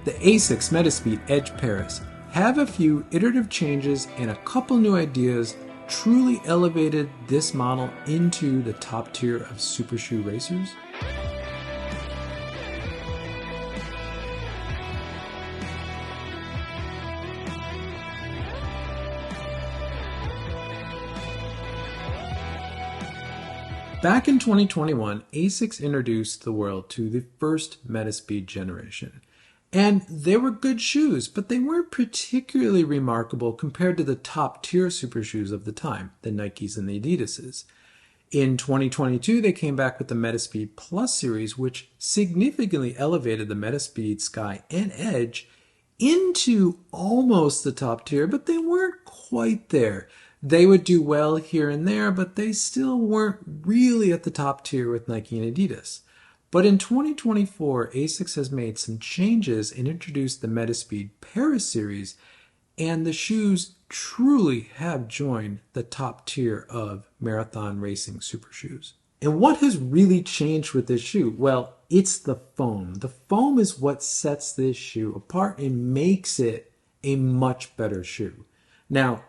The Asics Metaspeed Edge Paris have a few iterative changes and a couple new ideas truly elevated this model into the top tier of super shoe racers. Back in 2021, Asics introduced the world to the first Metaspeed generation. And they were good shoes, but they weren't particularly remarkable compared to the top tier super shoes of the time, the Nikes and the Adidases. In 2022, they came back with the Metaspeed Plus series, which significantly elevated the Metaspeed Sky and Edge into almost the top tier, but they weren't quite there. They would do well here and there, but they still weren't really at the top tier with Nike and Adidas. But in 2024, Asics has made some changes and introduced the Metaspeed Paris series, and the shoes truly have joined the top tier of marathon racing super shoes. And what has really changed with this shoe? Well, it's the foam. The foam is what sets this shoe apart and makes it a much better shoe. Now,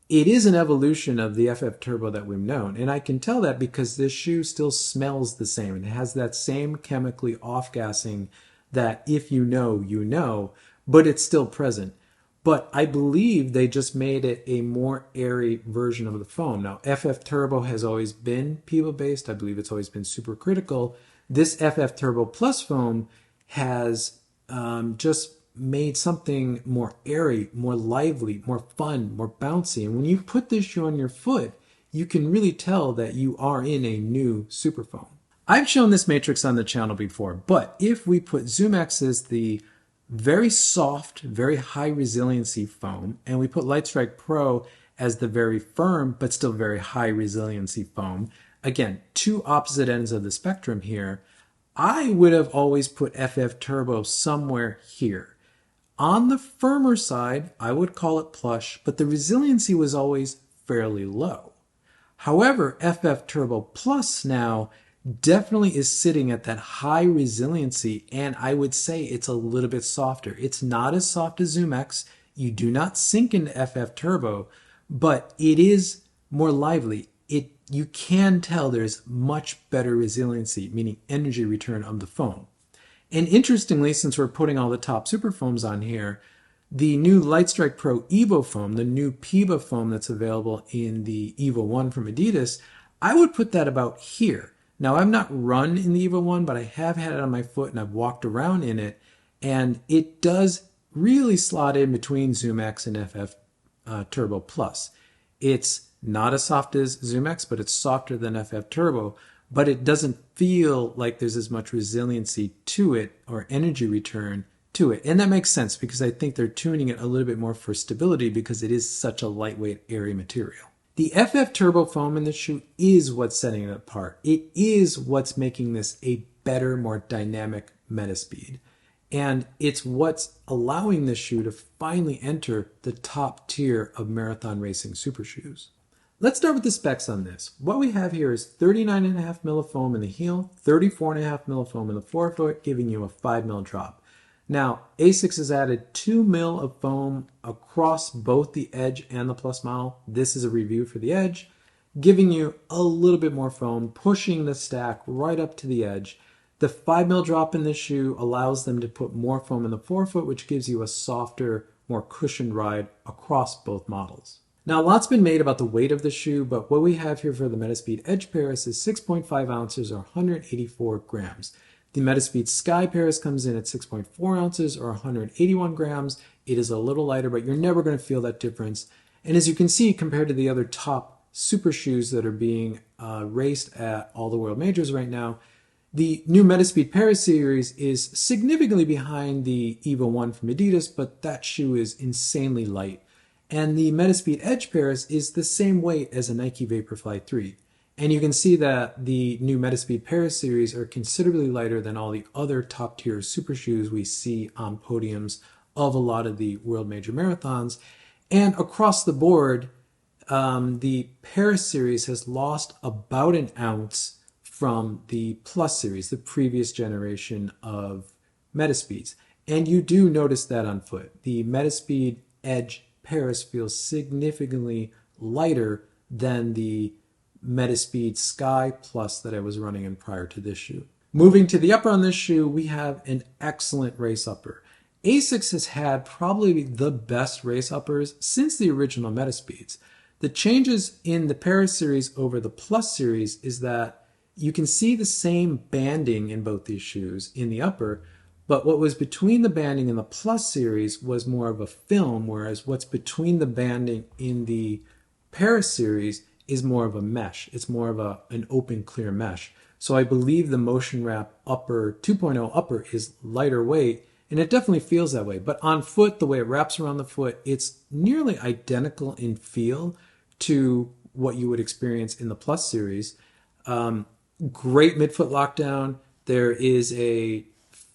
it is an evolution of the FFTurbo that we've known, and I can tell that because this shoe still smells the same. It has that same chemically off-gassing that if you know, you know, but it's still present. But I believe they just made it a more airy version of the foam. Now, FFTurbo has always been PEBA-based. I believe it's always been supercritical. This FFTurbo Plus foam has just made something more airy, more lively, more fun, more bouncy. And when you put this shoe on your foot, you can really tell that you are in a new super foam. I've shown this matrix on the channel before, but if we put ZoomX as the very soft, very high resiliency foam, and we put Lightstrike Pro as the very firm, but still very high resiliency foam, again, two opposite ends of the spectrum here, I would have always put FFTurbo somewhere here. On the firmer side, I would call it plush, but the resiliency was always fairly low. However, FFTurbo Plus now definitely is sitting at that high resiliency, and I would say it's a little bit softer. It's not as soft as ZoomX. You do not sink into FFTurbo, but it is more lively. You can tell there's much better resiliency, meaning energy return of the foam. And interestingly, since we're putting all the top super foams on here, the new Lightstrike Pro Evo foam, the new PEBA foam that's available in the Evo 1 from Adidas, I would put that about here. Now, I've not run in the Evo 1, but I have had it on my foot and I've walked around in it, and it does really slot in between ZoomX and FFTurbo Plus. It's not as soft as ZoomX, but it's softer than FFTurbo, but it doesn't feel like there's as much resiliency to it or energy return to it. And that makes sense because I think they're tuning it a little bit more for stability because it is such a lightweight, airy material. The FFTurbo foam in the shoe is what's setting it apart. It is what's making this a better, more dynamic Metaspeed. And it's what's allowing this shoe to finally enter the top tier of marathon racing super shoes. Let's start with the specs on this. What we have here is 39.5 mil of foam in the heel, 34.5 mil of foam in the forefoot, giving you a 5 mil drop. Now, Asics has added 2 mil of foam across both the Edge and the Plus model. This is a review for the Edge, giving you a little bit more foam, pushing the stack right up to the edge. The 5 mil drop in this shoe allows them to put more foam in the forefoot, which gives you a softer, more cushioned ride across both models. Now, a lot's been made about the weight of the shoe, but what we have here for the Metaspeed Edge Paris is 6.5 ounces or 184 grams. The Metaspeed Sky Paris comes in at 6.4 ounces or 181 grams. It is a little lighter, but you're never going to feel that difference. And as you can see, compared to the other top super shoes that are being raced at all the world majors right now, the new Metaspeed Paris series is significantly behind the Evo 1 from Adidas, but that shoe is insanely light. And the Metaspeed Edge Paris is the same weight as a Nike Vaporfly 3. And you can see that the new Metaspeed Paris series are considerably lighter than all the other top tier super shoes we see on podiums of a lot of the world major marathons. And across the board, the Paris series has lost about an ounce from the Plus series, the previous generation of Metaspeeds. And you do notice that on foot. The Metaspeed Edge Paris feels significantly lighter than the Metaspeed Sky Plus that I was running in prior to this shoe. Moving to the upper on this shoe, we have an excellent race upper. Asics has had probably the best race uppers since the original Metaspeeds. The changes in the Paris series over the Plus series is that you can see the same banding in both these shoes in the upper, but what was between the banding in the Plus series was more of a film, whereas what's between the banding in the Paris series is more of a mesh. It's more of an open, clear mesh. So I believe the Motion Wrap upper 2.0 upper is lighter weight, and it definitely feels that way. But on foot, the way it wraps around the foot, it's nearly identical in feel to what you would experience in the Plus series. Great midfoot lockdown. There is a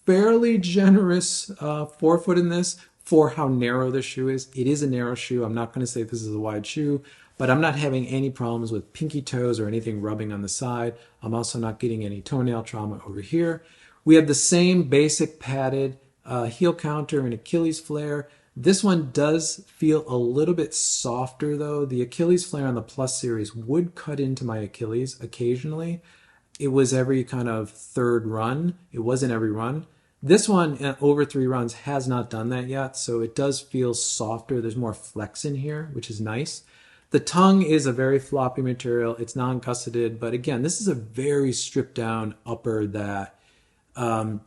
fairly generous forefoot in this for how narrow the shoe is. It is a narrow shoe. I'm not going to say this is a wide shoe, but I'm not having any problems with pinky toes or anything rubbing on the side. I'm also not getting any toenail trauma over here. We have the same basic padded heel counter and Achilles flare. This one does feel a little bit softer though. The Achilles flare on the Plus series would cut into my Achilles occasionally. It was every kind of third run. It wasn't every run. This one, over 3 runs, has not done that yet, so it does feel softer. There's more flex in here, which is nice. The tongue is a very floppy material. It's non-gusseted, but again, this is a very stripped down upper that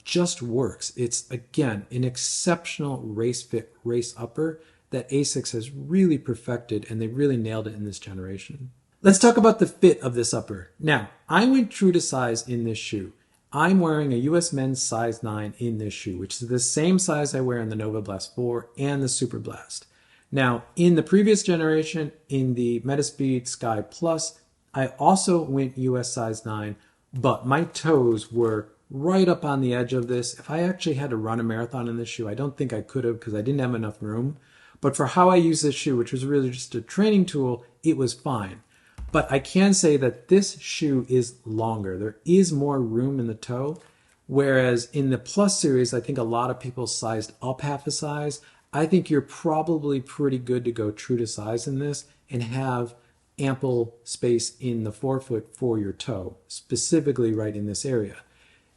just works. It's, again, an exceptional race fit, race upper that Asics has really perfected, and they really nailed it in this generation. Let's talk about the fit of this upper. Now, I went true to size in this shoe. I'm wearing a US men's size 9 in this shoe, which is the same size I wear in the Nova Blast 4 and the Super Blast. Now, in the previous generation, in the Metaspeed Sky Plus, I also went US size 9, but my toes were right up on the edge of this. If I actually had to run a marathon in this shoe, I don't think I could have because I didn't have enough room. But for how I use this shoe, which was really just a training tool, it was fine. But I can say that this shoe is longer. There is more room in the toe, whereas in the Plus series, I think a lot of people sized up half a size. I think you're probably pretty good to go true to size in this and have ample space in the forefoot for your toe, specifically right in this area.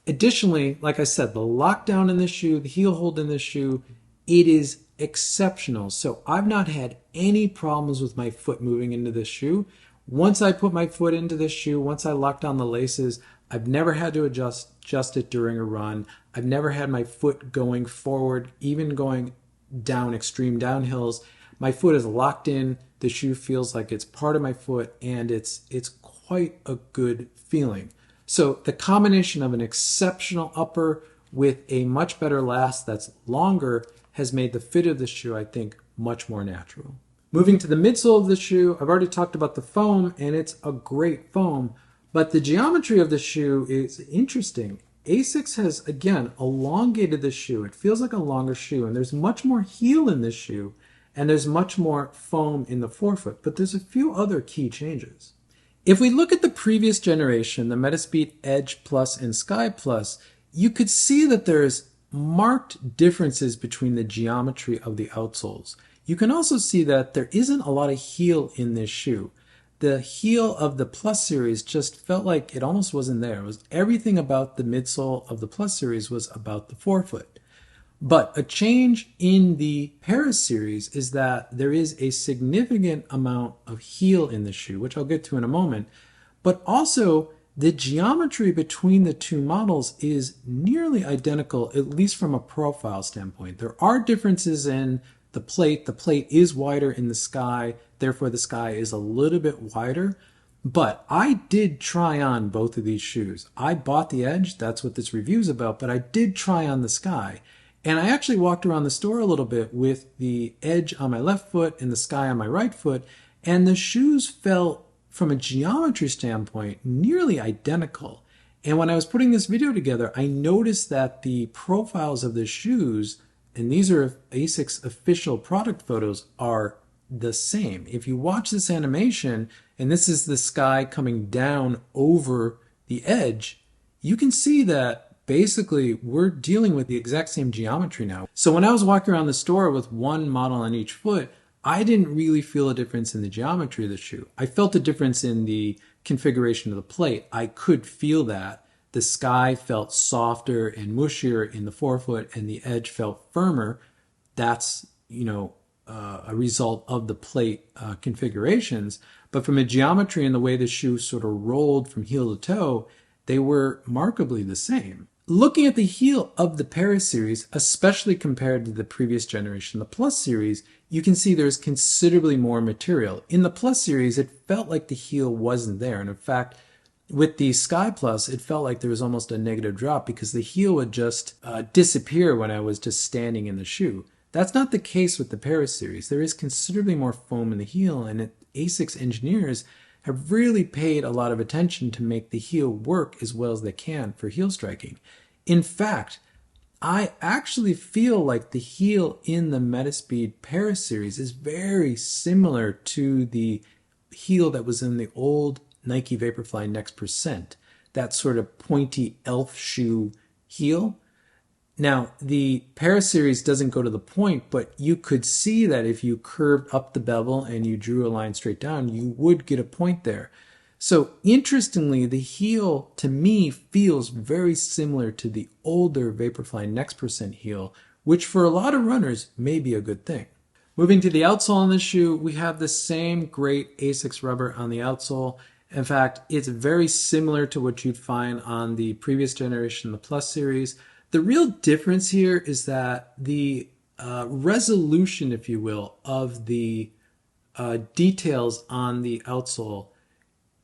Additionally, like I said, the lockdown in this shoe, the heel hold in this shoe, it is exceptional. So I've not had any problems with my foot moving into this shoe. Once I put my foot into this shoe, once I lock down the laces, I've never had to adjust it during a run. I've never had my foot going forward, even going down extreme downhills. My foot is locked in. The shoe feels like it's part of my foot, and it's quite a good feeling. So the combination of an exceptional upper with a much better last that's longer has made the fit of the shoe, I think, much more natural. Moving to the midsole of the shoe, I've already talked about the foam, and it's a great foam, but the geometry of the shoe is interesting. Asics has, again, elongated the shoe. It feels like a longer shoe, and there's much more heel in this shoe, and there's much more foam in the forefoot, but there's a few other key changes. If we look at the previous generation, the Metaspeed Edge Plus and Sky Plus, you could see that there's marked differences between the geometry of the outsoles. You can also see that there isn't a lot of heel in this shoe. The heel of the Plus series just felt like it almost wasn't there. It was everything about the midsole of the Plus series was about the forefoot. But a change in the Paris series is that there is a significant amount of heel in the shoe, which I'll get to in a moment. But also, the geometry between the two models is nearly identical, at least from a profile standpoint. There are differences in the plate. The plate is wider in the Sky, therefore the Sky is a little bit wider. But I did try on both of these shoes. I bought the Edge, that's what this review is about, but I did try on the Sky. And I actually walked around the store a little bit with the Edge on my left foot and the Sky on my right foot, and the shoes felt, from a geometry standpoint, nearly identical. And when I was putting this video together, I noticed that the profiles of the shoes, and these are Asics official product photos, are the same. If you watch this animation, and this is the Sky coming down over the Edge, you can see that basically we're dealing with the exact same geometry now. So when I was walking around the store with one model on each foot, I didn't really feel a difference in the geometry of the shoe. I felt a difference in the configuration of the plate. I could feel that. The sky felt softer and mushier in the forefoot and the edge felt firmer. That's, a result of the plate configurations. But from a geometry and the way the shoe sort of rolled from heel to toe, they were markedly the same. Looking at the heel of the Paris series, especially compared to the previous generation, the Plus series, you can see there's considerably more material. In the Plus series, it felt like the heel wasn't there. And in fact, with the Sky Plus, it felt like there was almost a negative drop because the heel would just disappear when I was just standing in the shoe. That's not the case with the Paris series. There is considerably more foam in the heel, and Asics engineers have really paid a lot of attention to make the heel work as well as they can for heel striking. In fact, I actually feel like the heel in the Metaspeed Paris series is very similar to the heel that was in the old Nike Vaporfly Next Percent, that sort of pointy elf shoe heel. Now, the Paris series doesn't go to the point, but you could see that if you curved up the bevel and you drew a line straight down, you would get a point there. So interestingly, the heel to me feels very similar to the older Vaporfly Next Percent heel, which for a lot of runners may be a good thing. Moving to the outsole on this shoe, we have the same great Asics rubber on the outsole. In fact, it's very similar to what you'd find on the previous generation, the Plus series. The real difference here is that the resolution, if you will, of the details on the outsole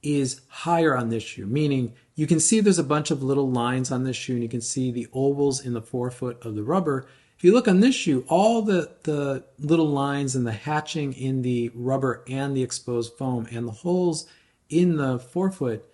is higher on this shoe, meaning you can see there's a bunch of little lines on this shoe and you can see the ovals in the forefoot of the rubber. If you look on this shoe, all the little lines and the hatching in the rubber and the exposed foam and the holes in the forefoot,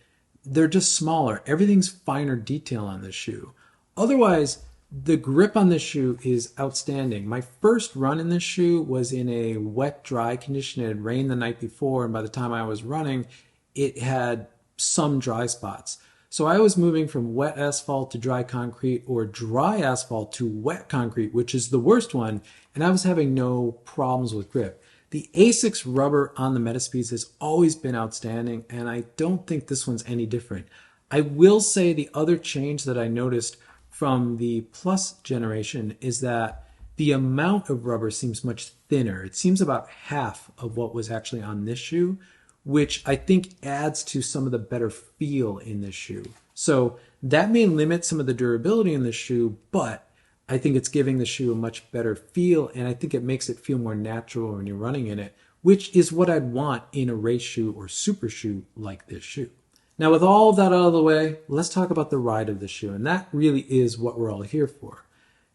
they're just smaller. Everything's finer detail on this shoe. Otherwise, the grip on this shoe is outstanding. My first run in this shoe was in a wet, dry condition. It had rained the night before, and by the time I was running, it had some dry spots. So I was moving from wet asphalt to dry concrete or dry asphalt to wet concrete, which is the worst one, and I was having no problems with grip. The Asics rubber on the Metaspeeds has always been outstanding, and I don't think this one's any different. I will say the other change that I noticed from the Plus generation is that the amount of rubber seems much thinner. It seems about half of what was actually on this shoe, which I think adds to some of the better feel in this shoe. So that may limit some of the durability in this shoe, but I think it's giving the shoe a much better feel, and I think it makes it feel more natural when you're running in it, which is what I'd want in a race shoe or super shoe like this shoe. Now, with all of that out of the way, let's talk about the ride of the shoe, and that really is what we're all here for.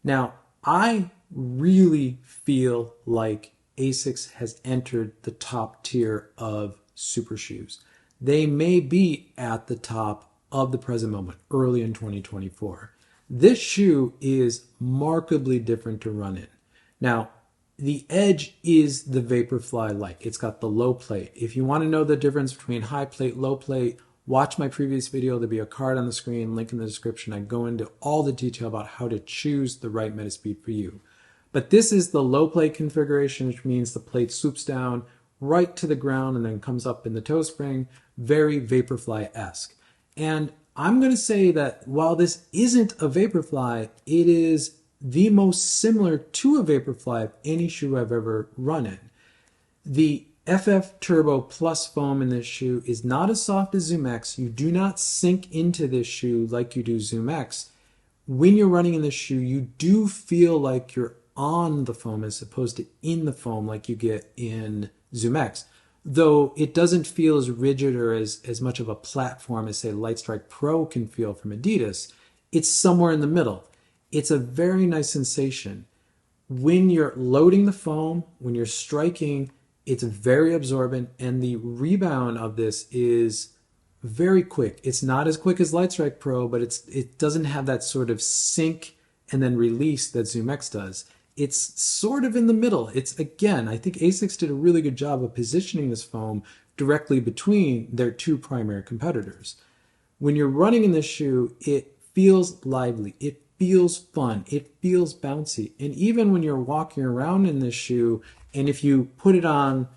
Now, I really feel like Asics has entered the top tier of super shoes. They may be at the top of the present moment, early in 2024. This shoe is markedly different to run in. Now, the edge is the Vaporfly-like. It's got the low plate. If you want to know the difference between high plate, low plate, watch my previous video. There'll be a card on the screen, link in the description. I go into all the detail about how to choose the right Metaspeed for you. But this is the low plate configuration, which means the plate swoops down right to the ground and then comes up in the toe spring, very Vaporfly-esque. And I'm going to say that while this isn't a Vaporfly, it is the most similar to a Vaporfly of any shoe I've ever run in. The FFTurbo Plus foam in this shoe is not as soft as Zoom X. You do not sink into this shoe like you do Zoom X. When you're running in this shoe, you do feel like you're on the foam as opposed to in the foam like you get in Zoom X. Though it doesn't feel as rigid or as much of a platform as, say, Lightstrike Pro can feel from Adidas, it's somewhere in the middle. It's a very nice sensation. When you're loading the foam, when you're striking, it's very absorbent, and the rebound of this is very quick. It's not as quick as Lightstrike Pro, but it doesn't have that sort of sink and then release that Zoom X does. It's sort of in the middle. It's, again, I think Asics did a really good job of positioning this foam directly between their two primary competitors. When you're running in this shoe, it feels lively. It feels fun. It feels bouncy. And even when you're walking around in this shoe, and if you put it on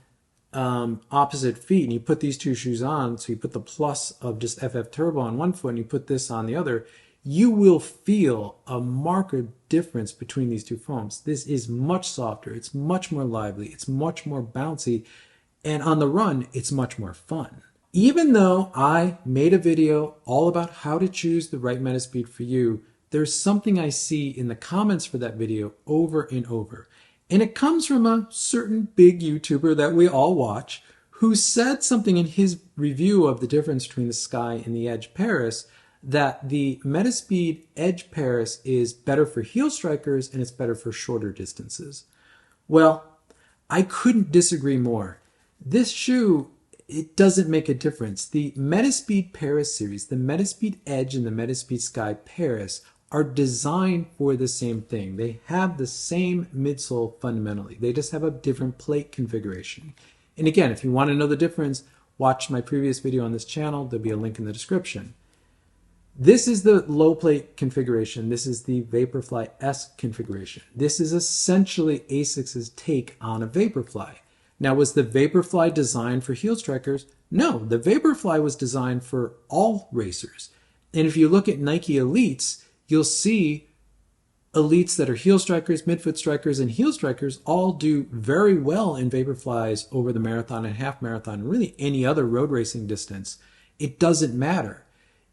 opposite feet and you put these two shoes on, so you put the plus of just FFTurbo on one foot and you put this on the other, you will feel a marked difference between these two foams. This is much softer. It's much more lively. It's much more bouncy. And on the run, it's much more fun. Even though I made a video all about how to choose the right Metaspeed for you, there's something I see in the comments for that video over and over. And it comes from a certain big YouTuber that we all watch who said something in his review of the difference between the Sky and the Edge Paris, that the Metaspeed Edge Paris is better for heel strikers and it's better for shorter distances. Well, I couldn't disagree more. This shoe, it doesn't make a difference. The Metaspeed Paris series, the Metaspeed Edge and the Metaspeed Sky Paris, are designed for the same thing. They have the same midsole fundamentally. They just have a different plate configuration. And again, if you want to know the difference, watch my previous video on this channel. There'll be a link in the description. This is the low plate configuration. This is the Vaporfly S configuration. This is essentially Asics' take on a Vaporfly. Now, was the Vaporfly designed for heel strikers? No, the Vaporfly was designed for all racers. And if you look at Nike Elites, you'll see elites that are heel strikers, midfoot strikers, and heel strikers all do very well in Vaporflies over the marathon and half marathon, and really any other road racing distance. It doesn't matter.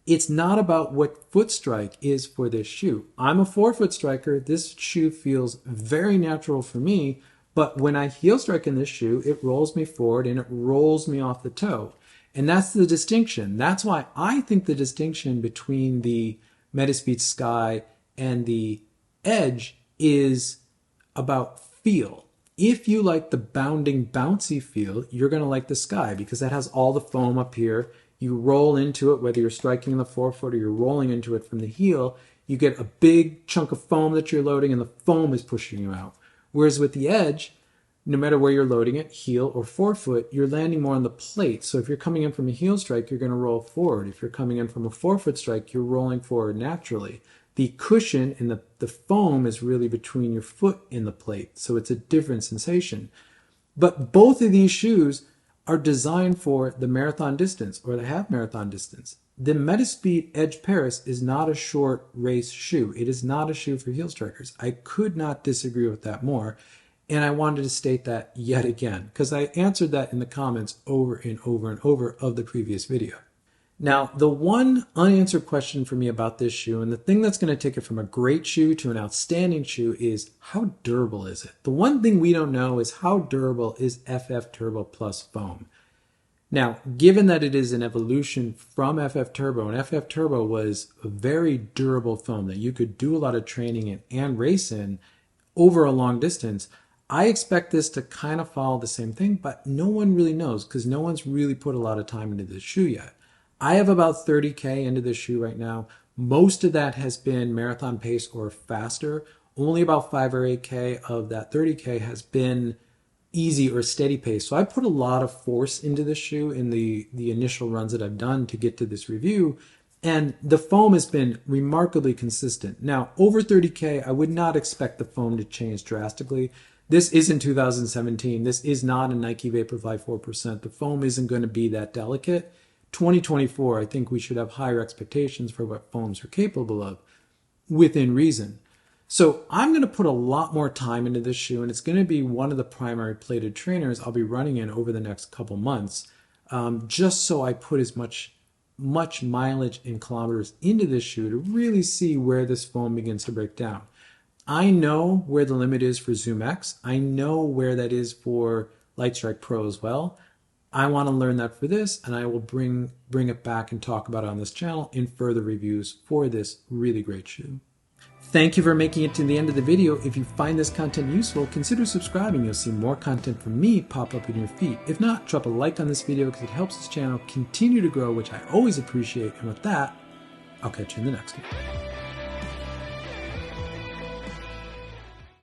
It's not about what foot strike is for this shoe. I'm a 4-foot striker. This shoe feels very natural for me, but when I heel strike in this shoe, it rolls me forward and it rolls me off the toe. And that's the distinction. That's why I think the distinction between the Metaspeed Sky and the Edge is about feel. If you like the bounding, bouncy feel, you're going to like the Sky because that has all the foam up here. You roll into it, whether you're striking in the 4-foot or you're rolling into it from the heel, you get a big chunk of foam that you're loading and the foam is pushing you out. Whereas with the Edge, no matter where you're loading it, heel or 4-foot, you're landing more on the plate. So if you're coming in from a heel strike, you're going to roll forward. If you're coming in from a 4-foot strike, you're rolling forward naturally. The cushion and the foam is really between your foot and the plate. So it's a different sensation. But both of these shoes are designed for the marathon distance or the half marathon distance. The Metaspeed Edge Paris is not a short race shoe. It is not a shoe for heel strikers. I could not disagree with that more. And I wanted to state that yet again, because I answered that in the comments over and over and over of the previous video. Now, the one unanswered question for me about this shoe, and the thing that's going to take it from a great shoe to an outstanding shoe, is how durable is it? The one thing we don't know is how durable is FFTurbo Plus foam. Now, given that it is an evolution from FFTurbo, and FFTurbo was a very durable foam that you could do a lot of training in and race in over a long distance, I expect this to kind of follow the same thing, but no one really knows because no one's really put a lot of time into this shoe yet. I have about 30K into this shoe right now. Most of that has been marathon pace or faster. Only about 5 or 8K of that 30K has been easy or steady pace. So I put a lot of force into this shoe in the initial runs that I've done to get to this review. And the foam has been remarkably consistent. Now, over 30K, I would not expect the foam to change drastically. This isn't 2017. This is not a Nike Vaporfly 4%. The foam isn't going to be that delicate. 2024, I think we should have higher expectations for what foams are capable of within reason. So I'm going to put a lot more time into this shoe, and it's going to be one of the primary plated trainers I'll be running in over the next couple months, just so I put as much mileage and kilometers into this shoe to really see where this foam begins to break down. I know where the limit is for Zoom X. I know where that is for Lightstrike Pro as well. I want to learn that for this, and I will bring it back and talk about it on this channel in further reviews for this really great shoe. Thank you for making it to the end of the video. If you find this content useful, consider subscribing. You'll see more content from me pop up in your feed. If not, drop a like on this video because it helps this channel continue to grow, which I always appreciate. And with that, I'll catch you in the next one.